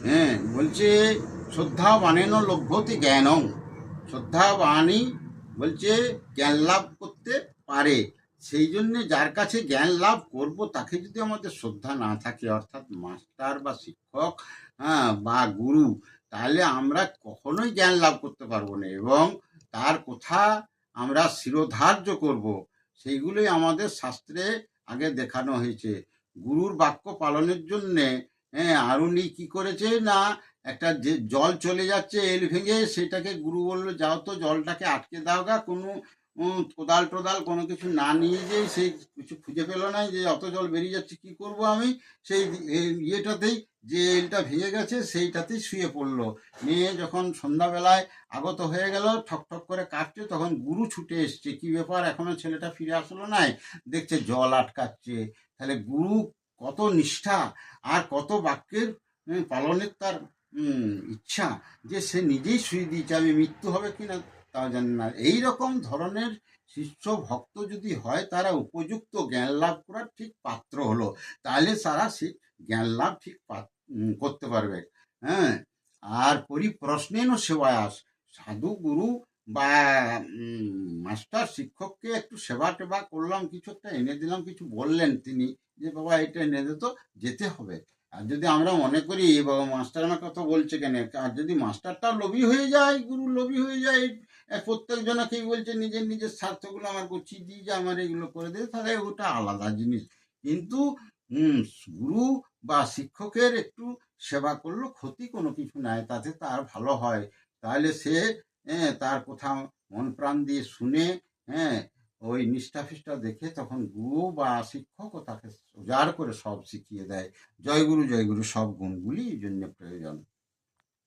হ্যাঁ, বলছে শ্রদ্ধা বানেন লভ্যতে জ্ঞানং। শ্রদ্ধা বাণী বলছে জ্ঞান লাভ করতে পারে। সেই জন্যে যার কাছে জ্ঞান লাভ করব তাকে যদি আমাদের শ্রদ্ধা না থাকে, অর্থাৎ মাস্টার বা শিক্ষক, হ্যাঁ, বা গুরু, তাহলে আমরা কখনোই জ্ঞান লাভ করতে পারবো না। এবং তার কথা আমরা শিরোধার্য করব, সেইগুলোই আমাদের শাস্ত্রে আগে দেখানো হয়েছে। গুরুর বাক্য পালনের জন্যে, হ্যাঁ, আরুনি কি করেছে না, একটা যে জল চলে যাচ্ছে এল ভেঙে, সেটাকে গুরু বললো যাও তো জলটাকে আটকে দাও গা, কোনো কোদাল টোদাল কোনো কিছু না নিয়ে যেয়ে, সেই কিছু খুঁজে পেলো না যে অত জল বেরিয়ে যাচ্ছে কি করব আমি, সেই ইয়েটাতেই, যে এলটা ভেঙে গেছে সেইটাতেই শুয়ে পড়লো। নিয়ে যখন সন্ধ্যাবেলায় আগত হয়ে গেল, ঠক ঠক করে কাঁপছে, তখন গুরু ছুটে এসছে, কি ব্যাপার এখনো ছেলেটা ফিরে আসলো নাই, দেখছে জল আটকাচ্ছে। তাহলে গুরু কত নিষ্ঠা আর কত বাক্যের পালনের তার ইচ্ছা, যে সে নিজেই শুয়ে দিয়েছে, আমি মৃত্যু হবে কিনা তাও জানি না। এইরকম ধরনের শিষ্য ভক্ত যদি হয়, তারা উপযুক্ত জ্ঞান লাভ করার ঠিক পাত্র হলো। তাহলে তারা সে জ্ঞান লাভ ঠিক করতে পারবে। হ্যাঁ, আর পরিপ্রশ্নেন সেবায়াস, সাধু গুরু বা মাস্টার শিক্ষককে একটু সেবা টেবা করলাম, কিছু একটা এনে দিলাম, কিছু বললেন তিনি যে বাবা এটা এনে দে, তো যেতে হবে। আর যদি আমরা মনে করি বাবা মাস্টার আমার কথা বলছে কেন, আর যদি মাস্টারটা লোভী হয়ে যায়, গুরু লোভী হয়ে যায়, প্রত্যেক জনকেই বলছে নিজের নিজের স্বার্থগুলো আমার গুছিয়ে দিয়ে যে আমার এগুলো করে দেবে, তাহলে ওটা আলাদা জিনিস। কিন্তু হুম, গুরু বা শিক্ষকের একটু সেবা করলো ক্ষতি কোনো কিছু নাই, তাতে তার ভালো হয়। তাহলে সে, হ্যাঁ, তার কোথাও মন প্রাণ দিয়ে শুনে, হ্যাঁ, ওই নিষ্ঠা ফিষ্ঠা দেখে তখন গুরু বা শিক্ষকও তাকে উজাড় করে সব শিখিয়ে দেয়। জয় গুরু সব গুণগুলি এই জন্য প্রয়োজন।